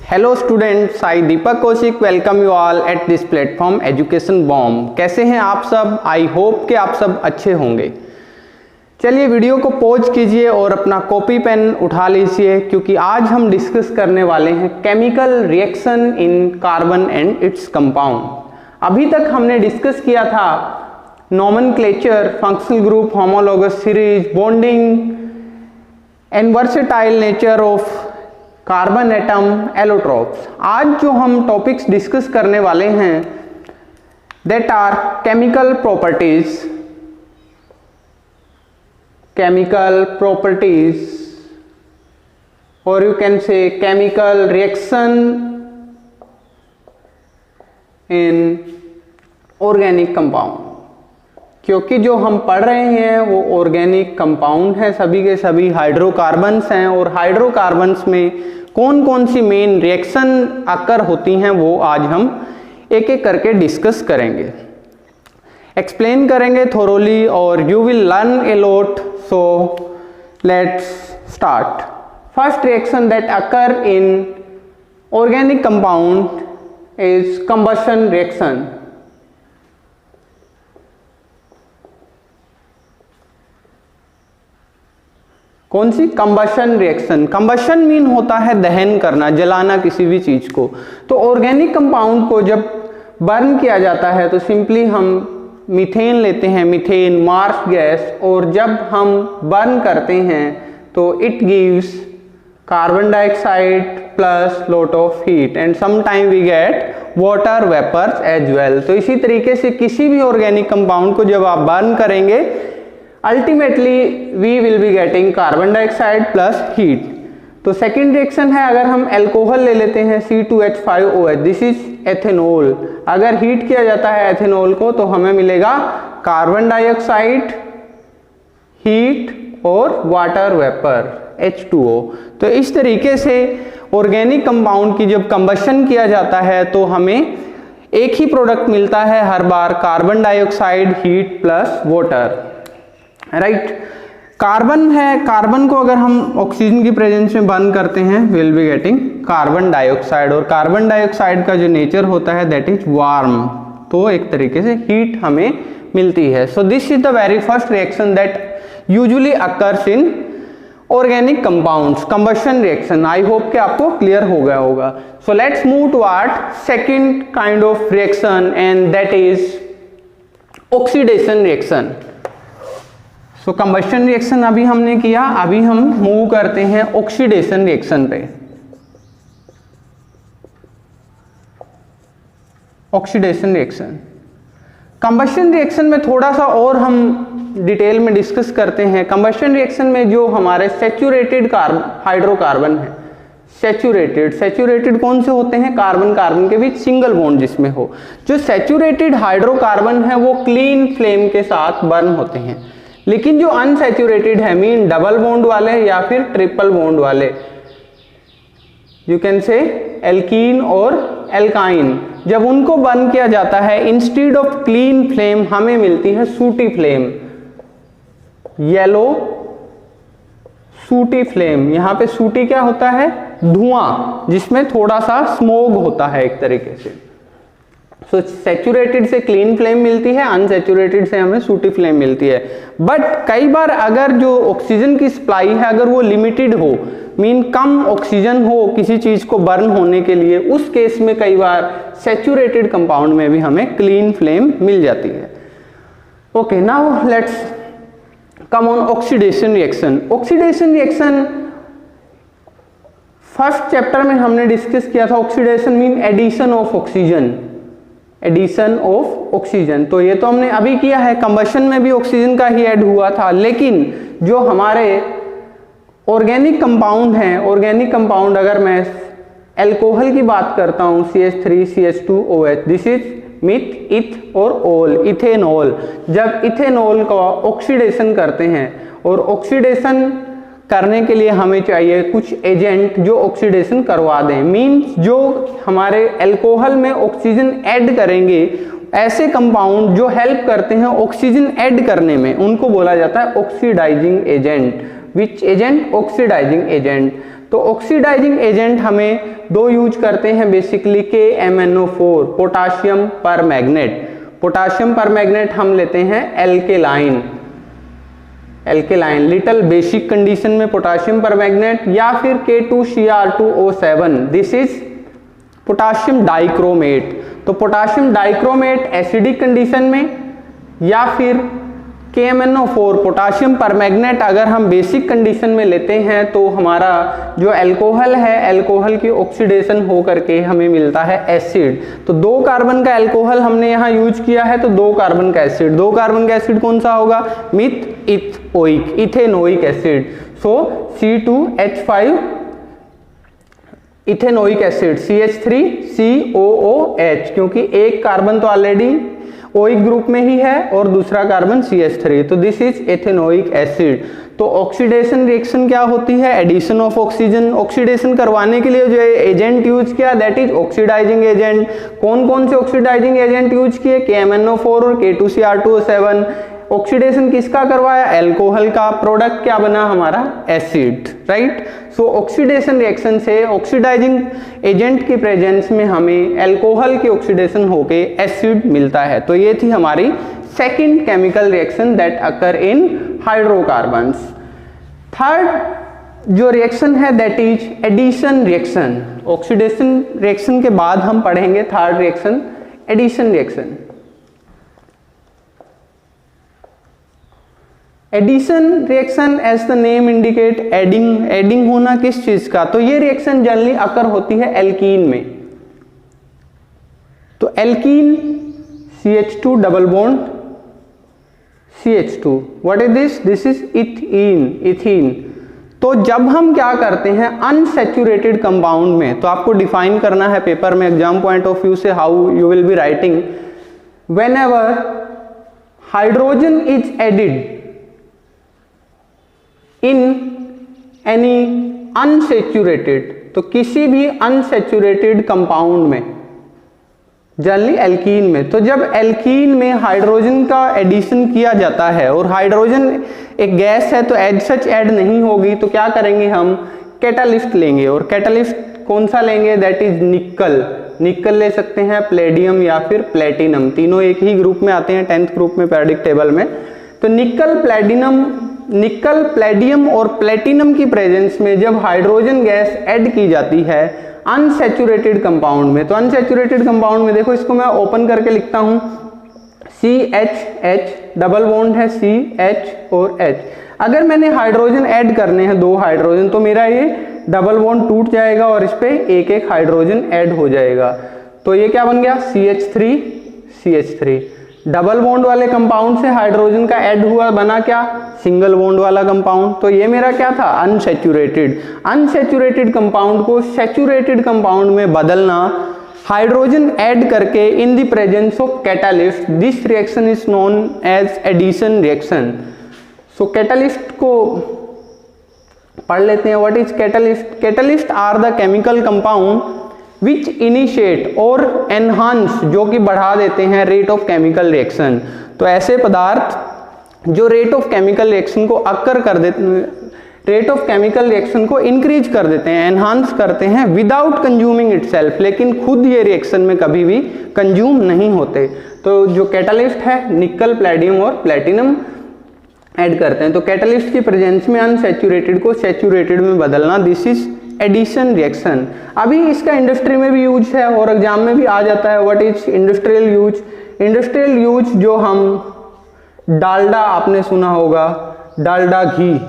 Hello students, I Deepak Kaushik welcome you all at this platform education bomb. कैसे हैं आप सब? आई होप कि आप सब अच्छे होंगे। चलिए वीडियो को पॉज कीजिए और अपना कॉपी पेन उठा लीजिए, क्योंकि आज हम डिस्कस करने वाले हैं chemical reaction in carbon and its compound. अभी तक हमने डिस्कस किया था nomenclature, functional group, homologous series, bonding and versatile nature of carbon atom, allotropes. आज जो हम टॉपिक्स डिस्कस करने वाले हैं दैट आर केमिकल प्रॉपर्टीज और यू कैन से chemical reaction in organic compound, क्योंकि जो हम पढ़ रहे हैं वो ऑर्गेनिक कंपाउंड है, सभी के सभी हाइड्रोकार्बन्स हैं। और हाइड्रोकार्बन्स में कौन कौन सी मेन रिएक्शन अकर होती हैं वो आज हम एक एक करके डिस्कस करेंगे, एक्सप्लेन करेंगे थोरोली, और you will learn a lot. So let's start. First reaction that occur in organic compound is combustion reaction. कौन सी? Combustion reaction. कंबशन मीन होता है दहन करना, जलाना किसी भी चीज को। तो ऑर्गेनिक कंपाउंड को जब बर्न किया जाता है तो सिंपली हम मीथेन लेते हैं, मीथेन मार्स गैस, और जब हम बर्न करते हैं तो it gives carbon dioxide plus lot of heat and some time we get water vapours as well. तो इसी तरीके से किसी भी ऑर्गेनिक कंपाउंड को जब आप बर्न करेंगे ultimately we will be getting carbon dioxide plus heat. तो सेकेंड रिएक्शन है, अगर हम एल्कोहल ले लेते हैं C2H5OH, दिस इज एथेनॉल। अगर हीट किया जाता है एथेनॉल को तो हमें मिलेगा कार्बन डाइऑक्साइड, हीट और वाटर वेपर H2O। तो इस तरीके से ऑर्गेनिक कंपाउंड की जब कंबशन किया जाता है तो हमें एक ही प्रोडक्ट मिलता है हर बार, carbon dioxide, heat plus water, right. Carbon है, कार्बन को अगर हम ऑक्सीजन की प्रेजेंस में बर्न करते हैं will be getting carbon dioxide, और कार्बन डाइऑक्साइड का जो नेचर होता है दैट इज वार्म, तो एक तरीके से हीट हमें मिलती है। So this is the very first reaction that usually occurs in organic compounds, combustion reaction. I hope कि आपको क्लियर हो गया होगा। So let's move toward second kind of reaction and that is oxidation reaction. So combustion reaction अभी हमने किया, अभी हम मूव करते हैं ऑक्सीडेशन रिएक्शन पे। ऑक्सीडेशन रिएक्शन, कंबशन रिएक्शन में थोड़ा सा और हम डिटेल में डिस्कस करते हैं। कंबशन रिएक्शन में जो हमारे सैचुरेटेड हाइड्रोकार्बन है, सैचुरेटेड कौन से होते हैं? कार्बन कार्बन के बीच सिंगल बॉन्ड जिसमें हो। जो सैचुरेटेड हाइड्रोकार्बन है वो क्लीन फ्लेम के साथ बर्न होते हैं, लेकिन जो अनसैचुरेटेड है मीन डबल बॉन्ड वाले या फिर ट्रिपल बॉन्ड वाले, यू कैन से एल्कीन और एल्काइन, जब उनको बर्न किया जाता है इंस्टेड ऑफ क्लीन फ्लेम हमें मिलती है सूटी फ्लेम, येलो सूटी फ्लेम। यहां पे सूटी क्या होता है? धुआं, जिसमें थोड़ा सा स्मोग होता है एक तरीके से। सो सैचुरेटेड से क्लीन फ्लेम मिलती है, अनसैचुरेटेड से हमें सूटी फ्लेम मिलती है। बट कई बार अगर जो ऑक्सीजन की सप्लाई है अगर वो लिमिटेड हो, मीन कम ऑक्सीजन हो किसी चीज को बर्न होने के लिए, उस केस में कई बार सैचुरेटेड कंपाउंड में भी हमें क्लीन फ्लेम मिल जाती है। Okay, now let's come on oxidation reaction. Oxidation reaction first chapter में हमने डिस्कस किया था। Oxidation mean addition of oxygen, addition of oxygen. तो ये तो हमने अभी किया है, कंबशन में भी ऑक्सीजन का ही ऐड हुआ था। लेकिन जो हमारे ऑर्गेनिक कंपाउंड हैं, ऑर्गेनिक कंपाउंड अगर मैं एल्कोहल की बात करता हूं CH3CH2OH, दिस इज मिथ, इथ और ओल, इथेनॉल। जब इथेनॉल का ऑक्सीडेशन करते हैं, और ऑक्सीडेशन करने के लिए हमें चाहिए कुछ एजेंट जो ऑक्सीडेशन करवा दें, मींस जो हमारे एल्कोहल में ऑक्सीजन ऐड करेंगे, ऐसे कंपाउंड जो हेल्प करते हैं ऑक्सीजन ऐड करने में, उनको बोला जाता है oxidising agent. Which agent? Oxidising agent. तो ऑक्सीडाइजिंग एजेंट हमें दो यूज करते हैं basically, KMnO4 potassium permanganate. Potassium permanganate हम लेते हैं एल्केलाइन, लिटिल बेसिक कंडीशन में पोटाशियम पर मैग्नेट, या फिर K2Cr2O7, this is potassium dichromate. तो पोटाशियम डाइक्रोमेट एसिडिक कंडीशन में, या फिर KMnO4 पोटाशियम परमैग्नेट अगर हम बेसिक कंडीशन में लेते हैं तो हमारा जो अल्कोहल है, अल्कोहल की ऑक्सीडेशन हो करके हमें मिलता है एसिड। तो 2 कार्बन का अल्कोहल हमने यहाँ यूज किया है, तो 2 कार्बन का एसिड, 2 कार्बन का एसिड कौन सा होगा, मिथ इथोइक, इथेनोइक एसिड। सो C2H5 इथेनोइक एसिड, CH3COOH, क्योंकि एक कार्बन तो ऑलरेडी ओइक ग्रुप में ही है और दूसरा कार्बन CH3, तो दिस इज एथेनोइक एसिड। तो ऑक्सीडेशन रिएक्शन क्या होती है, एडिशन ऑफ ऑक्सीजन। ऑक्सीडेशन करवाने के लिए जो एजेंट यूज किया दैट इज ऑक्सीडाइजिंग एजेंट। कौन कौन से ऑक्सीडाइजिंग एजेंट यूज किए, KMnO4 और K2Cr2O7। ऑक्सीडेशन किसका करवाया, अल्कोहल का, प्रोडक्ट क्या बना हमारा, एसिड, राइट। सो ऑक्सीडेशन रिएक्शन से ऑक्सीडाइजिंग एजेंट की प्रेजेंस में हमें अल्कोहल की ऑक्सीडेशन होके एसिड मिलता है। तो ये थी हमारी second chemical reaction that occur in hydrocarbons. Third जो रिएक्शन है that is addition reaction. Oxidation reaction के बाद हम पढ़ेंगे third reaction, addition reaction. Addition reaction as the name indicate, adding होना किस चीज का, तो ये रिएक्शन जनरली अकर होती है एल्कीन में। तो alkene CH2 double bond CH2, what is this, this is ethene. तो जब हम क्या करते हैं अनसैचुरेटेड कंपाउंड में, तो आपको डिफाइन करना है पेपर में एग्जाम पॉइंट ऑफ व्यू से, how you will be writing, whenever hydrogen is added in any unsaturated, तो किसी भी अनसैचुरेटेड कंपाउंड में, जनरली एल्कीन में, तो जब एल्कीन में हाइड्रोजन का एडिशन किया जाता है और हाइड्रोजन एक गैस है तो एज सच ऐड नहीं होगी, तो क्या करेंगे हम, कैटालिस्ट लेंगे। और कैटालिस्ट कौन सा लेंगे, दैट इज निकल ले सकते हैं, प्लेडियम या फिर प्लेटिनम, तीनों एक ही ग्रुप में आते हैं 10th ग्रुप में पीरियोडिक टेबल में। तो निकल, प्लेडियम और प्लेटिनम की प्रेजेंस में जब हाइड्रोजन गैस ऐड की जाती है अनसैचुरेटेड कंपाउंड में, तो अनसैचुरेटेड कंपाउंड में देखो, इसको मैं ओपन करके लिखता हूं, CHH डबल बॉन्ड है CH और H। अगर मैंने हाइड्रोजन ऐड करने हैं 2 हाइड्रोजन, तो मेरा ये डबल बॉन्ड टूट जाएगा और इस पे एक हाइड्रोजन ऐड हो जाएगा। तो ये क्या बन गया, CH3 डबल बॉन्ड वाले कंपाउंड से हाइड्रोजन का ऐड हुआ, बना क्या, सिंगल बॉन्ड वाला कंपाउंड। तो ये मेरा क्या था, अनसैचुरेटेड कंपाउंड को सैचुरेटेड कंपाउंड में बदलना हाइड्रोजन ऐड करके in the presence of catalyst. This reaction is known as addition reaction. So catalyst को पढ़ लेते हैं, what is catalyst. Catalyst are the chemical compound which initiate और एनहांस, जो कि बढ़ा देते हैं रेट ऑफ केमिकल रिएक्शन। तो ऐसे पदार्थ जो रेट ऑफ केमिकल रिएक्शन को अक्कर कर देते, रेट ऑफ केमिकल रिएक्शन को इंक्रीज कर देते हैं, एनहांस करते हैं विदाउट कंज्यूमिंग इटसेल्फ, लेकिन खुद ये रिएक्शन में कभी भी कंज्यूम नहीं होते। तो जो कैटालिस्ट है निकल, प्लेडियम और प्लेटिनम ऐड करते हैं। तो कैटालिस्ट की प्रेजेंस में अनसैचुरेटेड को सैचुरेटेड में बदलना, दिस इज एडिशन रिएक्शन। अभी इसका इंडस्ट्री में भी यूज है और एग्जाम में भी आ जाता है, what is industrial use. Industrial use जो हम डालडा, आपने सुना होगा डालडा घी,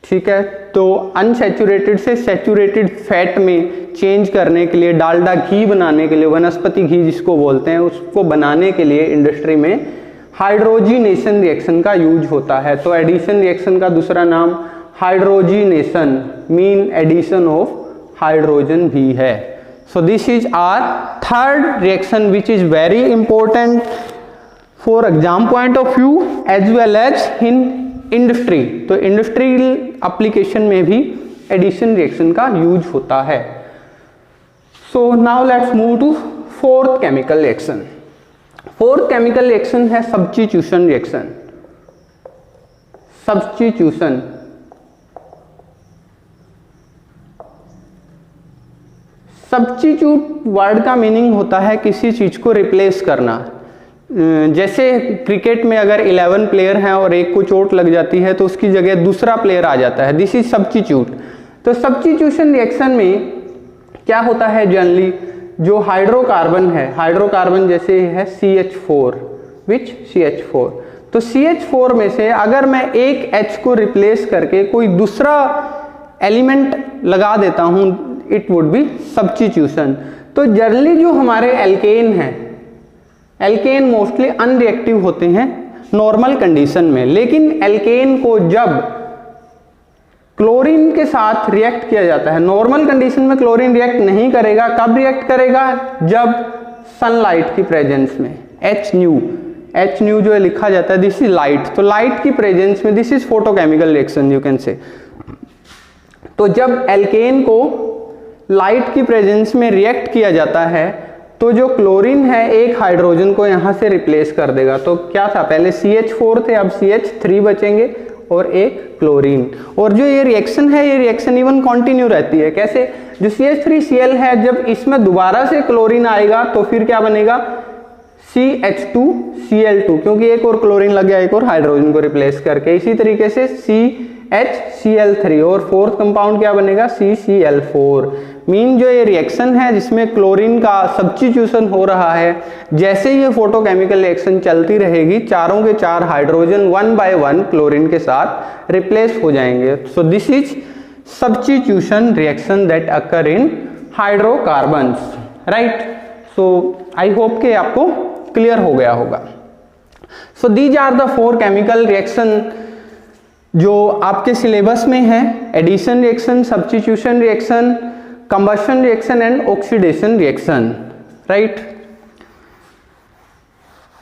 ठीक है, तो अनसैचुरेटेड से सैचुरेटेड फैट में चेंज करने के लिए, डालडा घी बनाने के लिए, वनस्पति घी जिसको बोलते हैं, उसको बनाने के लिए इंडस्ट्री में हाइड्रोजिनेशन रिएक्शन का यूज होता है। तो एडिशन रिएक्शन का दूसरा नाम hydrogenation, mean addition of hydrogen भी है। So this is our third reaction which is very important for exam point of view as well as in industry. तो इंडस्ट्रियल एप्लीकेशन में भी एडिशन रिएक्शन का use होता है। So now let's move to fourth chemical reaction. Fourth chemical reaction है substitution reaction. Substitute word का meaning होता है किसी चीज को रिप्लेस करना। जैसे क्रिकेट में अगर 11 प्लेयर हैं और एक को चोट लग जाती है तो उसकी जगह दूसरा प्लेयर आ जाता है, दिस इज सब्स्टिट्यूट। तो सब्स्टिट्यूशन रिएक्शन में क्या होता है, जनरली जो हाइड्रोकार्बन है, हाइड्रोकार्बन जैसे है CH4, विच CH4, तो CH4 में से अगर मैं एक H को रिप्लेस करके कोई दूसरा एलिमेंट लगा देता हूं, इट वुड बी सब्स्टिट्यूशन। तो जनरली जो हमारे एल्केन हैं, एल्केन मोस्टली अनरिएक्टिव होते हैं नॉर्मल कंडीशन में, लेकिन एल्केन को जब क्लोरीन के साथ रिएक्ट किया जाता है, नॉर्मल कंडीशन में क्लोरीन रिएक्ट नहीं करेगा, कब रिएक्ट करेगा, जब सनलाइट की प्रेजेंस में, H न्यू जो है लिखा जाता है, दिस इज लाइट, तो लाइट की प्रेजेंस में, this is photochemical reaction you can से। तो जब एल्केन को लाइट की प्रेजेंस में रिएक्ट किया जाता है तो जो क्लोरीन है एक हाइड्रोजन को यहां से रिप्लेस कर देगा। तो क्या था, पहले CH4 थे, अब CH3 बचेंगे और एक क्लोरीन। और जो ये रिएक्शन है, ये रिएक्शन इवन कंटिन्यू रहती है। कैसे, जो CH3Cl है, जब इसमें दोबारा से क्लोरीन आएगा तो फिर क्या बनेगा, CH2Cl2, क्योंकि एक और क्लोरीन लग गया एक और हाइड्रोजन को रिप्लेस करके। इसी तरीके से CHCl3 और फोर्थ कंपाउंड क्या बनेगा, CCl4। मीन जो ये रिएक्शन है जिसमें क्लोरीन का सब्स्टिट्यूशन हो रहा है, जैसे ये फोटोकेमिकल रिएक्शन चलती रहेगी, चारों के चार हाइड्रोजन 1 बाय 1 क्लोरीन के साथ रिप्लेस हो जाएंगे। So this is substitution reaction that occur in hydrocarbons, right. So I hope कि आपको क्लियर हो गया होगा। So these are the 4 chemical reaction जो आपके सिलेबस में है, addition reaction, substitution reaction, combustion reaction and oxidation reaction, right.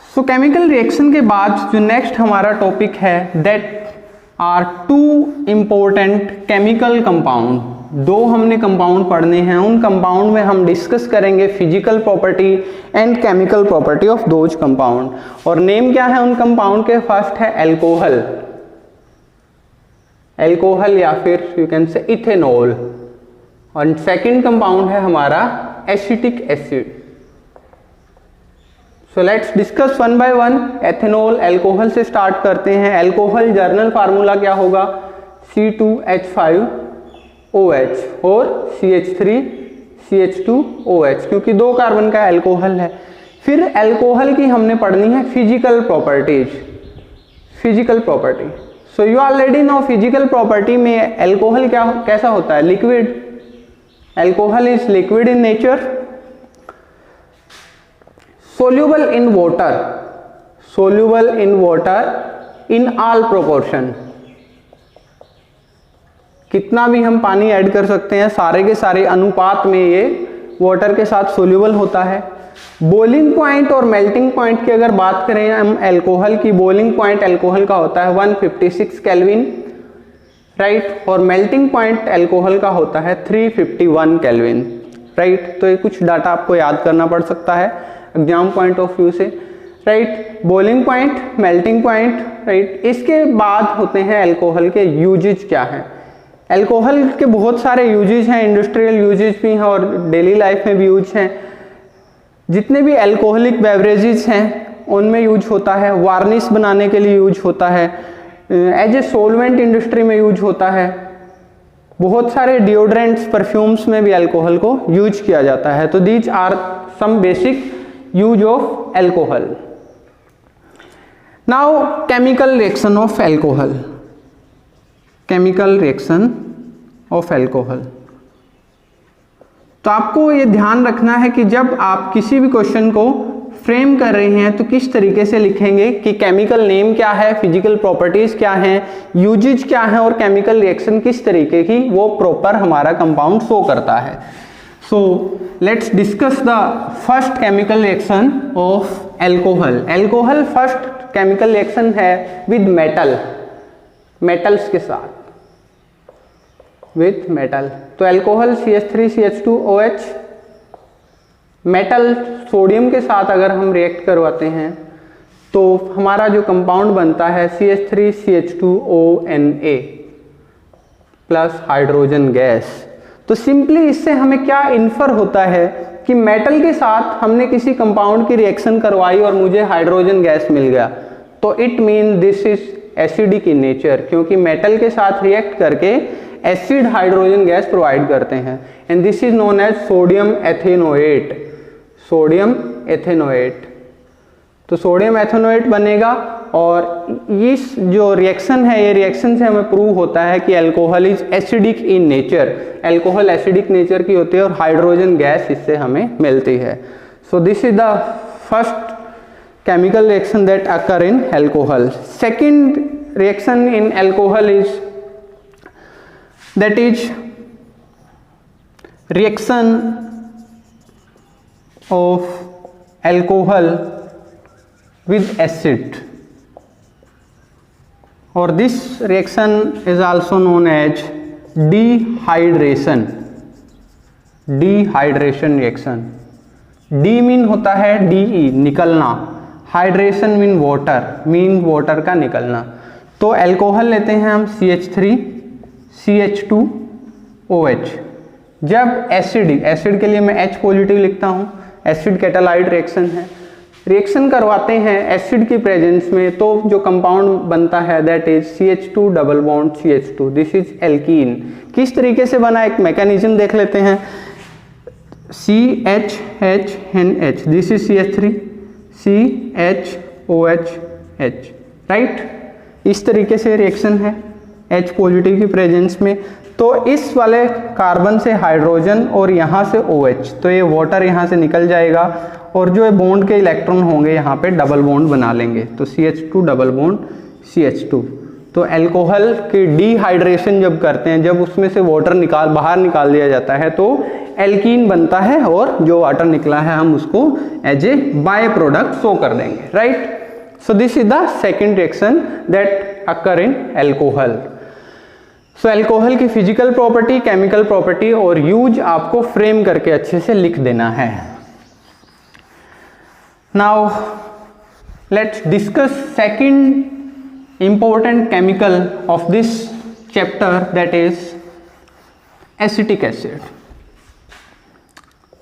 So chemical reaction के बाद जो नेक्स्ट हमारा टॉपिक है, that are 2 important chemical compound. 2 हमने कंपाउंड पढ़ने हैं, उन कंपाउंड में हम डिस्कस करेंगे physical property and chemical property of those compound. और नेम क्या है उन कंपाउंड के, फर्स्ट है एल्कोहल, एल्कोहल या फिर यू कैन से इथेनॉल, और सेकंड कंपाउंड है हमारा acetic acid. So let's discuss 1 by 1। Ethanol, alcohol से स्टार्ट करते हैं। एल्कोहल जर्नल फार्मूला क्या होगा, C2H5OH और CH3CH2OH, क्योंकि 2 कार्बन का एल्कोहल है। फिर एल्कोहल की हमने पढ़नी है physical properties, physical property. So you already know physical property में एल्कोहल क्या कैसा होता है, liquid. Alcohol is liquid in nature, soluble in water, soluble in water in all proportion। कितना भी हम पानी ऐड कर सकते हैं, सारे के सारे अनुपात में ये वाटर के साथ सोल्यूबल होता है। बॉइलिंग पॉइंट और मेल्टिंग पॉइंट की अगर बात करें हम एल्कोहल की, बॉइलिंग पॉइंट एल्कोहल का होता है 156 केल्विन, राइट, और मेल्टिंग पॉइंट एल्कोहल का होता है 351 केल्विन, राइट। तो ये कुछ डाटा आपको याद करना पड़ सकता है एग्जाम पॉइंट ऑफ व्यू से, right. Boiling point, melting point, right. इसके बाद होते हैं एल्कोहल के यूजेज क्या हैं। एल्कोहल के बहुत सारे यूजेज हैं, इंडस्ट्रियल यूजेज भी हैं और डेली लाइफ में भी यूज हैं। जितने भी एल्कोहलिक बेवरेजेस हैं उनमें यूज होता है, वार्निश बनाने के लिए यूज होता है, एज ए सोलवेंट इंडस्ट्री में यूज होता है, बहुत सारे डिओड्रेंट्स, परफ्यूम्स में भी अल्कोहल को यूज किया जाता है। तो these are some basic use of alcohol. Now chemical reaction of alcohol, chemical reaction of alcohol. तो आपको ये ध्यान रखना है कि जब आप किसी भी क्वेश्चन को फ्रेम कर रहे हैं तो किस तरीके से लिखेंगे कि केमिकल नेम क्या है, फिजिकल प्रॉपर्टीज क्या हैं, यूजेज क्या है और केमिकल रिएक्शन किस तरीके की वो प्रॉपर हमारा कंपाउंड शो करता है। सो let's discuss the first chemical reaction of alcohol. Alcohol first chemical reaction है विद मेटल, मेटल्स के साथ, विथ मेटल। तो एल्कोहल CH3CH2OH, मेटल सोडियम के साथ अगर हम रिएक्ट करवाते हैं तो हमारा जो कंपाउंड बनता है CH3CH2ONA प्लस हाइड्रोजन गैस। तो सिंपली इससे हमें क्या इन्फर होता है कि मेटल के साथ हमने किसी कंपाउंड की रिएक्शन करवाई और मुझे हाइड्रोजन गैस मिल गया, तो it mean this is acidic in nature, क्योंकि मेटल के साथ रिएक्ट करके एसिड हाइड्रोजन गैस प्रोवाइड करते हैं, and this is known as sodium ethanoate. Sodium ethanoate, तो सोडियम एथेनोएट बनेगा, और इस जो रिएक्शन है, ये रिएक्शन से हमें प्रूव होता है कि alcohol is acidic in nature. Alcohol acidic nature की होती है और हाइड्रोजन गैस इससे हमें मिलती है। So this is the first chemical reaction that occur in alcohol. Second reaction in alcohol is reaction of alcohol with acid, or this reaction is also known as dehydration. Dehydration reaction. D mean होता है DE निकलना, hydration mean water का निकलना। तो alcohol लेते हैं हम CH3 CH2OH। जब एसिड के लिए मैं H पॉजिटिव लिखता हूँ, एसिड कैटालाइट रिएक्शन है, रिएक्शन करवाते हैं एसिड की प्रेजेंस में, तो जो कंपाउंड बनता है that is CH2 double bond CH2, this is alkene. किस तरीके से बना, एक मैकेनिज्म देख लेते हैं। CHHNH, this is CH3 CHOH H, right. इस तरीके से रिएक्शन है H पॉजिटिव की प्रेजेंस में। तो इस वाले कार्बन से हाइड्रोजन और यहाँ से OH, तो ये वाटर यहाँ से निकल जाएगा, और जो बॉन्ड के इलेक्ट्रॉन होंगे यहाँ पे डबल बॉन्ड बना लेंगे, तो CH2 डबल बॉन्ड CH2। तो अल्कोहल की डिहाइड्रेशन जब करते हैं, जब उसमें से वाटर बाहर निकाल दिया जाता है, तो एल्कीन बनता है, और जो वाटर निकला है हम उसको as a by product show कर देंगे, right. So this is the second reaction that occur in alcohol. So alcohol की फिजिकल प्रॉपर्टी, केमिकल प्रॉपर्टी और यूज आपको फ्रेम करके अच्छे से लिख देना है। Now let's discuss second important chemical of this chapter, that is acetic acid.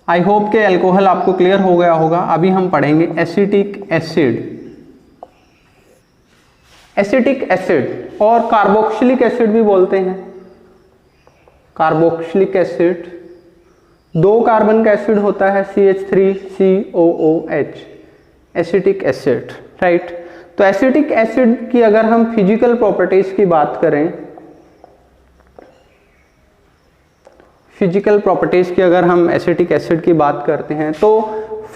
I hope के अल्कोहल आपको क्लियर हो गया होगा। अभी हम पढ़ेंगे एसिटिक एसिड। एसिटिक एसिड और कार्बोक्सिलिक एसिड भी बोलते हैं। कार्बोक्सिलिक एसिड, 2 कार्बन का एसिड होता है CH3COOH, एसिटिक एसिड, राइट। तो एसिटिक एसिड की अगर हम फिजिकल प्रॉपर्टीज की बात करें, फिजिकल प्रॉपर्टीज की अगर हम एसिटिक एसिड की बात करते हैं, तो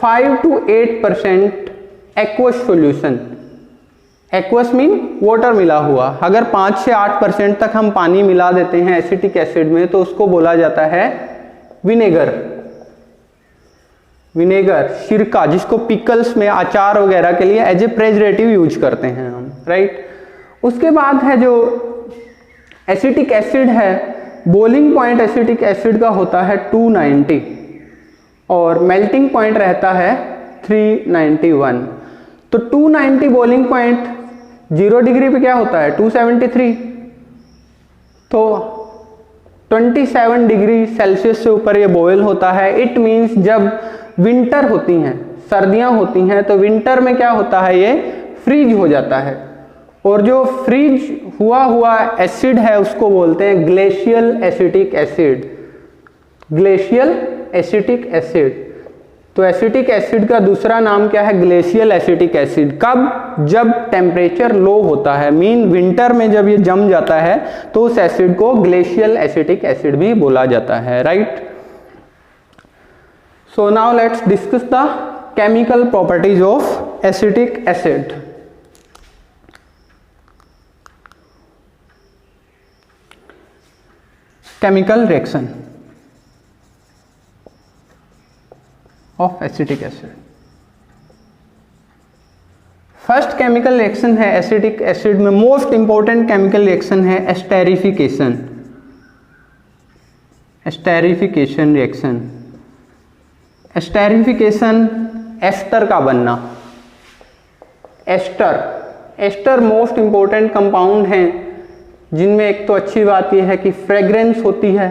5 to 8% aqueous solution, aqueous mean water मिला हुआ, अगर 5 से 8% तक हम पानी मिला देते हैं एसिटिक एसिड में, तो उसको बोला जाता है विनेगर। विनेगर, सिरका, जिसको पिकल्स में, अचार वगैरह के लिए एज ए प्रेजरेटिव यूज करते हैं हम, राइट। उसके बाद है जो एसिटिक एसिड है, बॉइलिंग पॉइंट एसिटिक एसिड का होता है 290 और मेल्टिंग पॉइंट रहता है 391। तो 290 बॉइलिंग पॉइंट 0 डिग्री पे क्या होता है 273, तो 27 डिग्री सेल्सियस से ऊपर ये बॉयल होता है। इट मीन्स जब विंटर होती हैं, सर्दियां होती हैं, तो विंटर में क्या होता है, ये फ्रीज हो जाता है, और जो फ्रीज हुआ एसिड है उसको बोलते हैं glacial acetic acid. Glacial acetic acid. तो एसिटिक एसिड का दूसरा नाम क्या है, ग्लेशियल एसिटिक एसिड। कब, जब टेम्परेचर लो होता है, मीन विंटर में जब ये जम जाता है, तो उस एसिड को ग्लेशियल एसिटिक एसिड भी बोला जाता है, right. So now let's discuss the chemical properties of acetic acid. Chemical reaction of acetic acid. First chemical reaction है एसिटिक एसिड में, मोस्ट इंपॉर्टेंट केमिकल रिएक्शन है esterification. Esterification reaction, esterification ester का बनना। Ester most important compound हैं, जिनमें एक तो अच्छी बात यह है कि फ्रेग्रेंस होती है,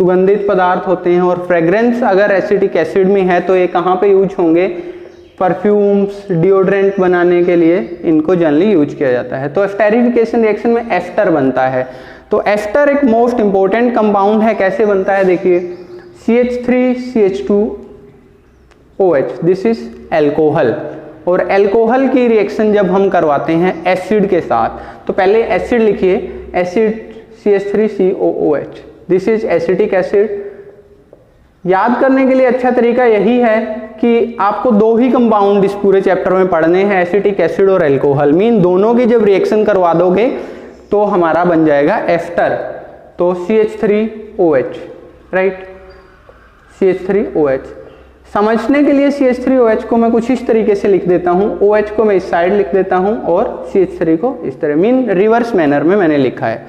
सुगंधित पदार्थ होते हैं, और फ्रेग्रेंस अगर एसिटिक एसिड में है तो ये कहाँ पे यूज होंगे, परफ्यूम्स, डिओड्रेंट बनाने के लिए इनको जनरली यूज किया जाता है। तो एस्टेरिफिकेशन रिएक्शन में एस्टर बनता है। तो एस्टर एक मोस्ट इंपॉर्टेंट कंपाउंड है। कैसे बनता है देखिए, CH3CH2OH, दिस इज एल्कोहल। और एल्कोहल की रिएक्शन जब हम करवाते हैं एसिड के साथ, तो पहले एसिड लिखिए, acid CH3COOH, this is acetic acid. याद करने के लिए अच्छा तरीका यही है कि आपको दो ही कंपाउंड इस पूरे चैप्टर में पढ़ने हैं, एसिटिक एसिड और एल्कोहल। मीन दोनों की जब रिएक्शन करवा दोगे तो हमारा बन जाएगा एस्टर। तो CH3OH, राइट, CH3OH। समझने के लिए CH3OH को मैं कुछ इस तरीके से लिख देता हूँ, OH को मैं इस साइड लिख देता हूँ और CH3 को इस तरह, मीन रिवर्स मैनर में मैंने लिखा है,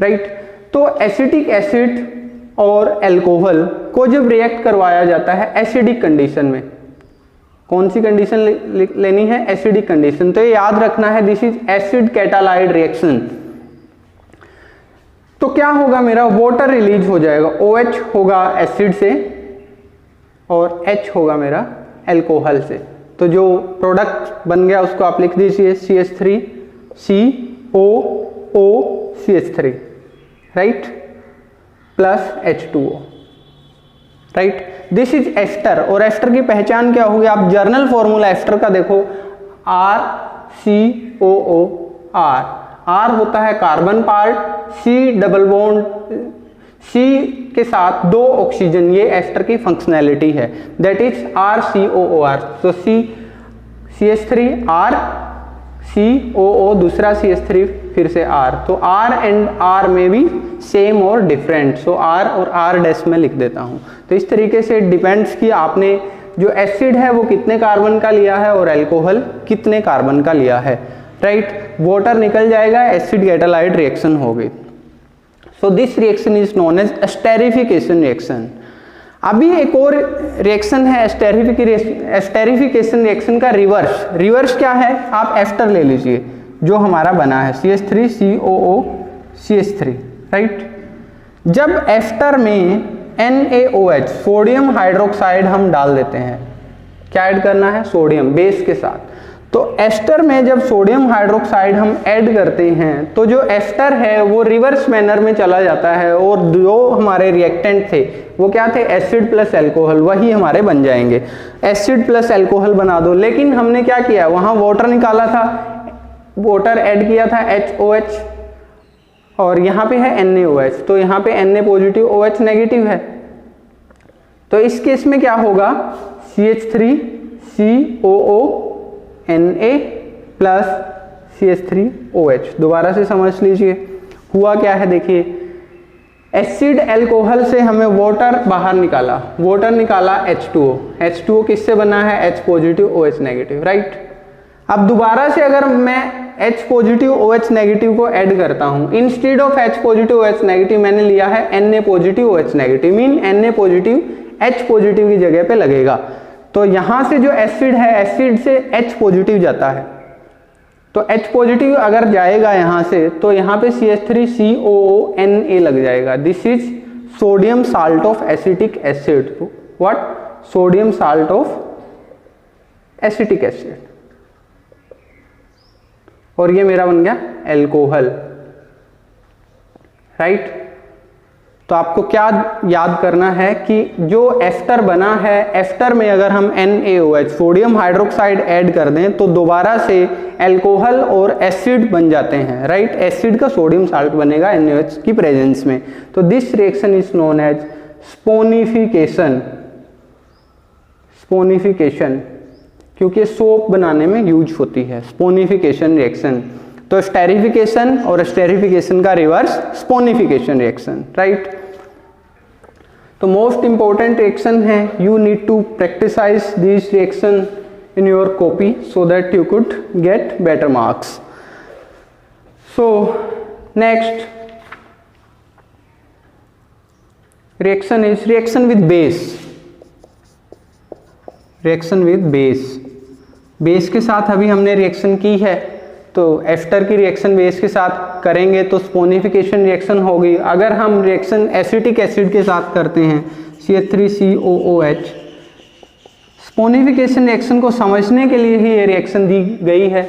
राइट। तो एसिटिक एसिड और एल्कोहल को जब रिएक्ट करवाया जाता है एसिडिक कंडीशन में, कौन सी कंडीशन लेनी है, एसिडिक कंडीशन। तो ये याद रखना है, this is acid catalysed reaction. तो क्या होगा, मेरा वाटर रिलीज हो जाएगा, OH होगा एसिड से और H होगा मेरा एल्कोहल से। तो जो प्रोडक्ट बन गया उसको आप लिख दीजिए CH3COOCH3, right, plus H2O, right. This is ester. और एस्टर की पहचान क्या होगी, आप जर्नल फॉर्मूला एस्टर का देखो, RCOOR। R होता है carbon part, C double bond, C के साथ 2 ऑक्सीजन, ये एस्टर की फंक्शनैलिटी है, दैट इज RCOOR। तो CH3 R, COO दूसरा CH3 फिर से R, तो R एंड R में भी सेम और डिफरेंट, सो R और R डैश में लिख देता हूँ। तो इस तरीके से डिपेंड्स कि आपने जो एसिड है वो कितने कार्बन का लिया है और एल्कोहल कितने कार्बन का लिया है, राइट। वाटर निकल जाएगा, एसिड कैटालाइड रिएक्शन होगी। So this reaction is known as esterification reaction. अभी एक और रिएक्शन है एस्टेरिफिकेशन रिएक्शन का रिवर्स। रिवर्स क्या है, आप एस्टर ले लीजिए जो हमारा बना है CH3COOCH3, राइट। जब एस्टर में NaOH सोडियम हाइड्रोक्साइड हम डाल देते हैं, क्या ऐड करना है, सोडियम बेस के साथ। तो एस्टर में जब सोडियम हाइड्रोक्साइड हम ऐड करते हैं तो जो एस्टर है वो रिवर्स मैनर में चला जाता है, और जो हमारे रिएक्टेंट थे वो क्या थे, एसिड प्लस एल्कोहल, वही हमारे बन जाएंगे। एसिड प्लस एल्कोहल बना दो, लेकिन हमने क्या किया, वहां वाटर निकाला था, वाटर ऐड किया था HOH, और यहाँ पे है NaOH, तो यहाँ पे Na पॉजिटिव OH नेगेटिव है। तो इस केस में क्या होगा, CH3COONA प्लस CH3OH। दोबारा से समझ लीजिए हुआ क्या है, देखिए एसिड एल्कोहल से हमें वाटर बाहर निकाला, वाटर निकाला H2O, H2O किससे बना है, H positive OH negative, right. अब दोबारा से अगर मैं H पॉजिटिव OH नेगेटिव को ऐड करता हूं, instead of H positive OH negative मैंने लिया है Na positive OH negative, mean Na positive H positive की जगह पे लगेगा। तो यहां से जो एसिड है, एसिड से H पॉजिटिव जाता है, तो H पॉजिटिव अगर जाएगा यहां से, तो यहां पे CH3COONA लग जाएगा। This is sodium salt of acetic acid. What, sodium salt of acetic acid, और ये मेरा बन गया एल्कोहल, राइट। तो आपको क्या याद करना है कि जो एस्टर बना है, एस्टर में अगर हम NaOH सोडियम हाइड्रोक्साइड ऐड कर दें तो दोबारा से एल्कोहल और एसिड बन जाते हैं, राइट। एसिड का सोडियम साल्ट बनेगा NaOH की प्रेजेंस में। तो this reaction is known as saponification. Saponification क्योंकि सोप बनाने में यूज होती है, स्पोनिफिकेशन रिएक्शन। तो स्टेरिफिकेशन और स्टेरिफिकेशन का रिवर्स स्पोनिफिकेशन रिएक्शन, राइट। तो मोस्ट इंपॉर्टेंट रिएक्शन है, you need to practise this reaction in your copy so that you could get better marks. So next reaction is reaction with base. Reaction with base, base के साथ अभी हमने reaction की है, तो ester की reaction base के साथ करेंगे तो स्पोनिफिकेशन रिएक्शन होगी। अगर हम रिएक्शन एसिटिक एसिड के साथ करते हैं CH3COOH, स्पोनिफिकेशन रिएक्शन को समझने के लिए ही ये रिएक्शन दी गई है।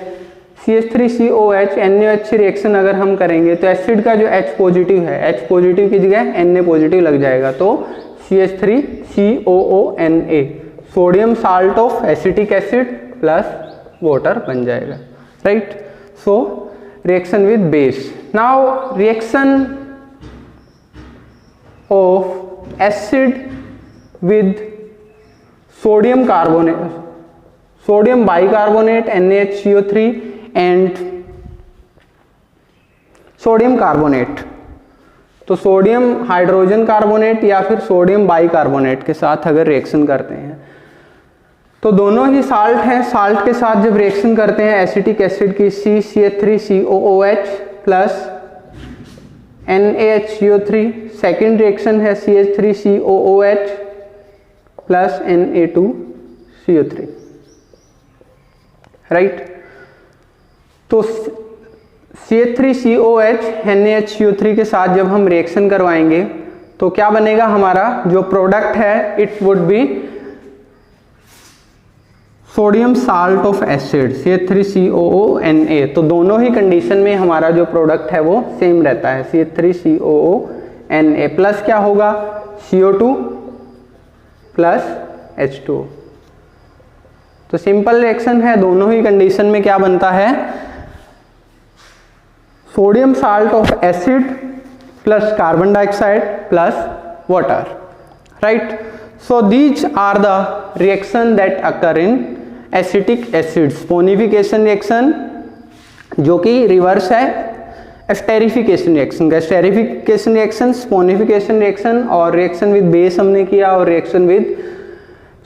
CH3COH NaOH रिएक्शन अगर हम करेंगे तो एसिड का जो H पॉजिटिव है, H पॉजिटिव की जगह Na पॉजिटिव लग जाएगा, तो CH3COONA sodium salt of acetic acid plus water बन जाएगा, right. So reaction with base. Now reaction of acid with sodium carbonate, sodium bicarbonate NaHCO3 and sodium carbonate, तो sodium hydrogen carbonate या फिर sodium bicarbonate के साथ अगर reaction करते हैं तो दोनों ही साल्ट हैं। साल्ट के साथ जब रिएक्शन करते हैं एसिटिक एसिड की CH3COOH plus NaHCO3, second reaction है CH3COOH प्लस Na2CO3, राइट। तो CH3COH NaHCO3 के साथ जब हम रिएक्शन करवाएंगे तो क्या बनेगा, हमारा जो प्रोडक्ट है it would be sodium salt of acid CH3COONA। तो दोनों ही कंडीशन में हमारा जो प्रोडक्ट है वो सेम रहता है CH3COONA प्लस क्या होगा CO2 प्लस H2O। तो सिंपल रिएक्शन है, दोनों ही कंडीशन में क्या बनता है, sodium salt of acid plus carbon dioxide plus water, right. So these are the reaction that occur in acetic acid. Saponification reaction जो कि रिवर्स है एस्टेरिफिकेशन रिएक्शन का, एस्टेरिफिकेशन रिएक्शन, स्पोनिफिकेशन रिएक्शन, और रिएक्शन विद बेस हमने किया, और reaction with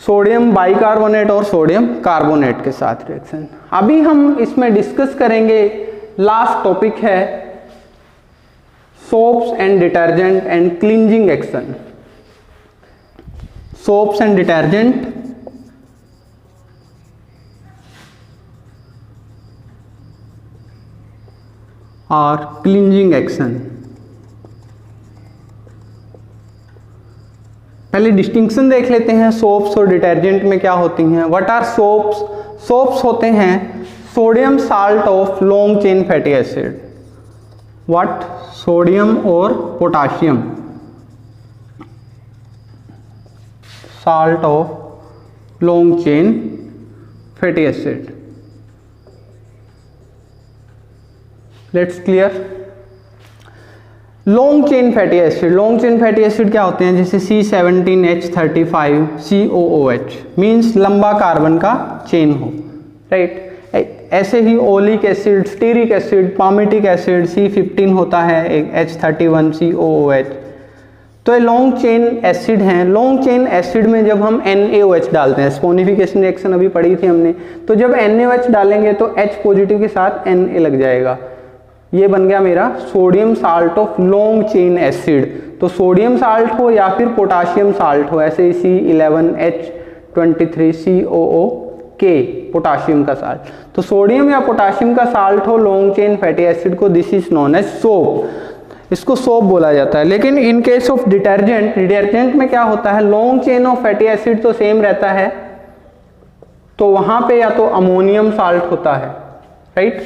sodium bicarbonate और sodium carbonate के साथ रिएक्शन। अभी हम इसमें डिस्कस करेंगे, लास्ट टॉपिक है soaps and detergent and cleansing action. Soaps and detergent और क्लींजिंग एक्शन। पहले डिस्टिंक्शन देख लेते हैं सोप्स और डिटर्जेंट में क्या होती हैं। What are soaps? सोप्स होते हैं sodium salt of long chain fatty acid. What? Sodium और potassium salt of long chain fatty acid. Let's clear. Long chain fatty acid, long chain fatty acid क्या होते हैं, जैसे C17H35COOH मीन्स लंबा carbon का chain हो, राइट। ऐसे ही oleic acid, stearic acid, palmitic acid C15 होता है एक H31COOH। तो ये लॉन्ग चेन एसिड हैं। लॉन्ग चेन एसिड में जब हम NaOH डालते हैं, स्पोनिफिकेशन रिएक्शन अभी पढ़ी थी हमने, तो जब NaOH डालेंगे तो H पॉजिटिव के साथ Na लग जाएगा, ये बन गया मेरा sodium salt of long chain acid. तो सोडियम साल्ट हो या फिर पोटाशियम साल्ट हो, ऐसे ही C11H23COOK पोटाशियम का साल्ट, तो सोडियम या पोटाशियम का साल्ट हो लॉन्ग चेन फैटी एसिड को, this is known as soap, इसको सोप बोला जाता है। लेकिन in case of detergent, detergent में क्या होता है, long chain of fatty acid तो सेम रहता है, तो वहां पे या तो अमोनियम साल्ट होता है, राइट,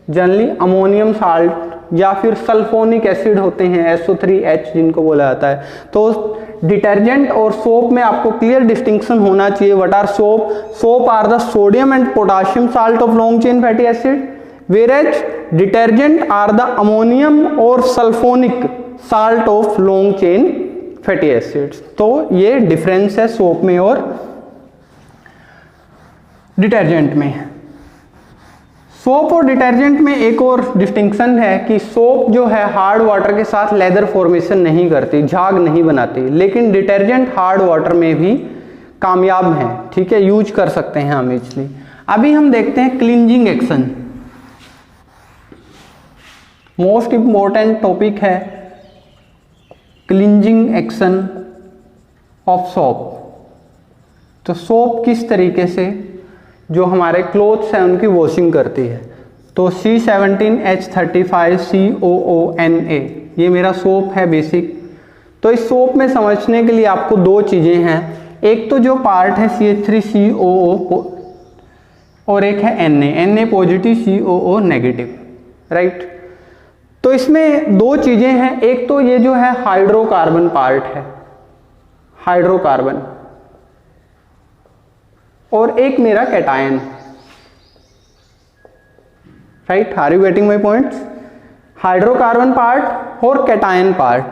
जनरली अमोनियम साल्ट, या फिर सल्फोनिक एसिड होते हैं SO3H जिनको बोला जाता है। तो डिटर्जेंट और सोप में आपको क्लियर डिस्टिंक्शन होना चाहिए। What are soap? Soap are the sodium and potassium salt of long chain fatty acid, whereas detergent are the ammonium or sulfonic salt of long chain fatty acids। तो ये difference है soap में और detergent में। Soap और detergent में एक और डिस्टिंक्शन है कि सोप जो है हार्ड वाटर के साथ लेदर फॉर्मेशन नहीं करती, झाग नहीं बनाती, लेकिन डिटर्जेंट हार्ड वाटर में भी कामयाब है, ठीक है, यूज कर सकते हैं हम इजली। अभी हम देखते हैं cleansing action. Most important topic है क्लींजिंग एक्शन ऑफ सोप। तो सोप किस तरीके से जो हमारे क्लोथ्स हैं उनकी वॉशिंग करती है। तो C17H35COONA ये मेरा सोप है बेसिक। तो इस सोप में समझने के लिए आपको दो चीज़ें हैं, एक तो जो पार्ट है CH3COO और एक है Na positive COO negative, right. तो इसमें दो चीज़ें हैं, एक तो ये जो है हाइड्रोकार्बन पार्ट है, हाइड्रोकार्बन, और एक मेरा cation, right. Are you getting my points? Hydrocarbon part और कैटायन पार्ट।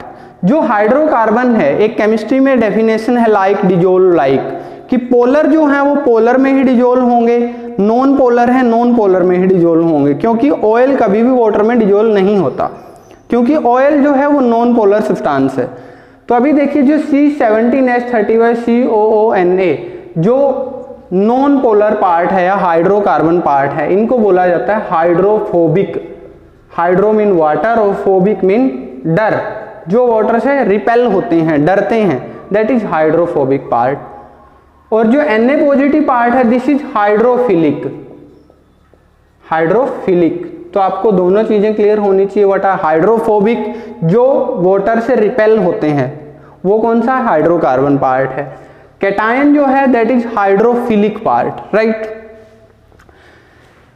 जो हाइड्रोकार्बन है, एक केमिस्ट्री में डेफिनेशन है लाइक डिजोल्व लाइक, कि पोलर जो है वो पोलर में ही डिजोल्व होंगे, नॉन पोलर है नॉन पोलर में ही डिजोल्व होंगे, क्योंकि ऑयल कभी भी वाटर में डिजोल्व नहीं होता, क्योंकि ऑयल जो है वो नॉन पोलर सब्सटेंस है। तो अभी देखिए जो C17H35COONA जो नॉन पोलर पार्ट है या हाइड्रोकार्बन पार्ट है, इनको बोला जाता है हाइड्रोफोबिक। हाइड्रो मीन वाटर और फोबिक मीन डर, जो वाटर से रिपेल होते हैं, डरते हैं, दैट इज हाइड्रोफोबिक पार्ट। और जो Na पॉजिटिव पार्ट है दिस इज हाइड्रोफिलिक, हाइड्रोफिलिक। तो आपको दोनों चीजें क्लियर होनी चाहिए। व्हाट आर हाइड्रोफोबिक, जो वाटर से रिपेल होते हैं, वो कौन सा हाइड्रोकार्बन पार्ट है। कैटायन जो है that is hydrophilic part, right.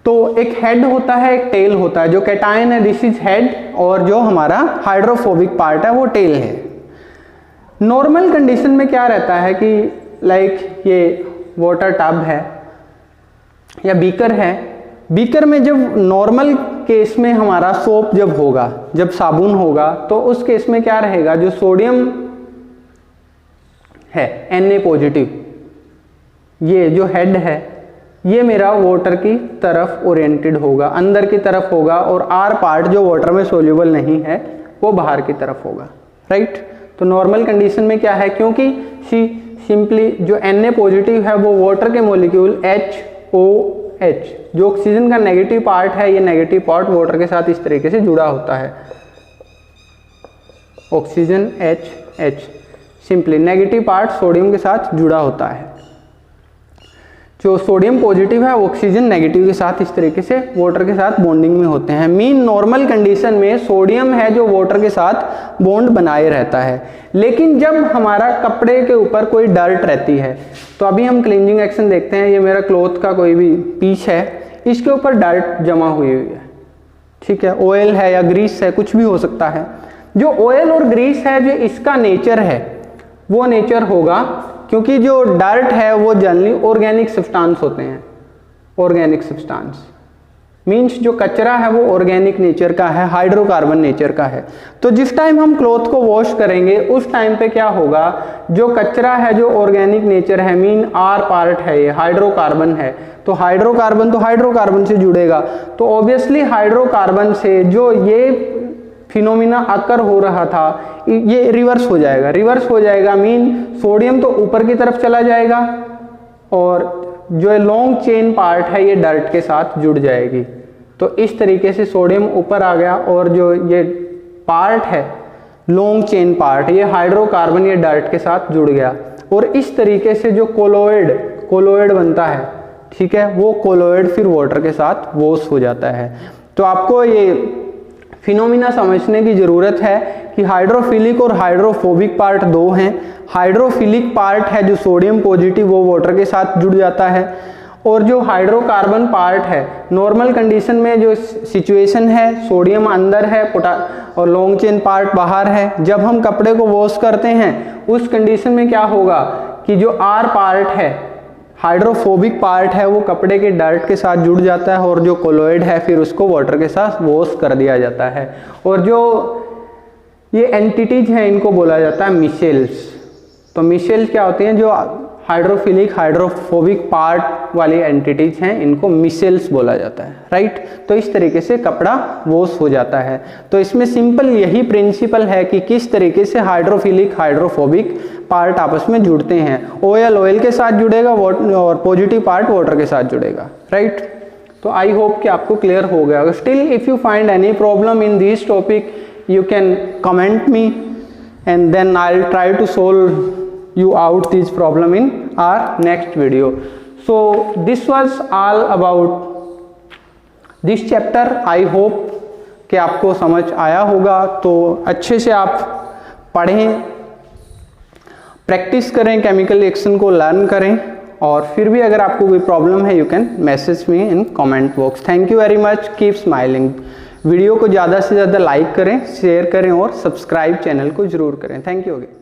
तो एक हेड होता है, एक टेल होता है। जो कैटायन है दिस इज हेड और जो हमारा हाइड्रोफोबिक पार्ट है वो टेल है। नॉर्मल कंडीशन में क्या रहता है कि लाइक ये वाटर टब है या बीकर है, बीकर में जब नॉर्मल केस में हमारा सोप जब होगा, जब साबुन होगा, तो उस केस में क्या रहेगा, जो सोडियम है Na पॉजिटिव, ये जो हेड है ये मेरा वाटर की तरफ ओरिएंटेड होगा, अंदर की तरफ होगा, और आर पार्ट जो वाटर में सोल्यूबल नहीं है वो बाहर की तरफ होगा, राइट। तो नॉर्मल कंडीशन में क्या है, क्योंकि सिंपली जो Na पॉजिटिव है वो वाटर के मॉलिक्यूल HOH, जो ऑक्सीजन का नेगेटिव पार्ट है, ये नेगेटिव पार्ट वाटर के साथ इस तरीके से जुड़ा होता है, oxygen HH, simply negative part sodium के साथ जुड़ा होता है। जो सोडियम पॉजिटिव है वो ऑक्सीजन नेगेटिव के साथ इस तरीके से वाटर के साथ बॉन्डिंग में होते हैं। मीन नॉर्मल कंडीशन में सोडियम है जो वाटर के साथ बॉन्ड बनाए रहता है, लेकिन जब हमारा कपड़े के ऊपर कोई डर्ट रहती है, तो अभी हम क्लींजिंग एक्शन देखते हैं, ये मेरा क्लॉथ का कोई भी पीस है, इसके ऊपर डर्ट जमा हुई है, ठीक है, ऑयल है या ग्रीस है, कुछ भी हो सकता है। जो ऑयल और ग्रीस है, जो इसका नेचर है वो नेचर होगा, क्योंकि जो डर्ट है वो जनरली ऑर्गेनिक सब्सटेंस होते हैं, ऑर्गेनिक सब्सटेंस मींस जो कचरा है वो ऑर्गेनिक नेचर का है, हाइड्रोकार्बन नेचर का है। तो जिस टाइम हम क्लॉथ को वॉश करेंगे उस टाइम पे क्या होगा, जो कचरा है जो ऑर्गेनिक नेचर है, मीन आर पार्ट है, ये हाइड्रोकार्बन है, तो हाइड्रोकार्बन से जुड़ेगा। तो ऑब्वियसली हाइड्रोकार्बन से जो ये फिनोमिना अकर हो रहा था ये रिवर्स हो जाएगा, मीन सोडियम तो ऊपर की तरफ चला जाएगा और जो लॉन्ग चेन पार्ट है ये डर्ट के साथ जुड़ जाएगी। तो इस तरीके से सोडियम ऊपर आ गया और जो ये पार्ट है लॉन्ग चेन पार्ट, ये हाइड्रोकार्बन ये डर्ट के साथ जुड़ गया, और इस तरीके से जो कोलोइड बनता है, ठीक है, वो कोलोइड फिर वाटर के साथ वॉश हो जाता है। तो आपको ये फिनोमिना समझने की ज़रूरत है कि हाइड्रोफिलिक और हाइड्रोफोबिक पार्ट दो हैं। हाइड्रोफिलिक पार्ट है जो सोडियम पॉजिटिव, वो वाटर के साथ जुड़ जाता है, और जो हाइड्रोकार्बन पार्ट है नॉर्मल कंडीशन में जो सिचुएशन है, सोडियम अंदर है और लॉन्ग चेन पार्ट बाहर है। जब हम कपड़े को वॉश करते हैं उस कंडीशन में क्या होगा कि जो आर पार्ट है, हाइड्रोफोबिक पार्ट है, वो कपड़े के डर्ट के साथ जुड़ जाता है, और जो कोलोइड है फिर उसको वाटर के साथ वॉश कर दिया जाता है। और जो ये एंटिटीज हैं इनको बोला जाता है मिशेल्स। तो मिशेल्स क्या होती हैं, जो हाइड्रोफिलिक हाइड्रोफोबिक पार्ट वाली एंटिटीज हैं इनको मिशेल्स बोला जाता है, राइट। तो इस तरीके से कपड़ा वॉश हो जाता है। तो इसमें सिंपल यही प्रिंसिपल है कि किस तरीके से हाइड्रोफिलिक हाइड्रोफोबिक पार्ट आपस में जुड़ते हैं। ऑयल के साथ जुड़ेगा और पॉजिटिव पार्ट वाटर के साथ जुड़ेगा, राइट। तो आई होप कि आपको क्लियर हो गया। Still if you find any problem in this topic you can comment me and then I'll try to solve you out this problem in our next video. So this was all about this chapter I hope कि आपको समझ आया होगा, तो अच्छे से आप पढ़ें, प्रैक्टिस करें, केमिकल रिएक्शन को लर्न करें, और फिर भी अगर आपको कोई प्रॉब्लम है you can message me in comment box. Thank you very much, keep smiling. Video को ज़्यादा से ज़्यादा लाइक करें, शेयर करें और सब्सक्राइब चैनल को जरूर करें। Thank you again.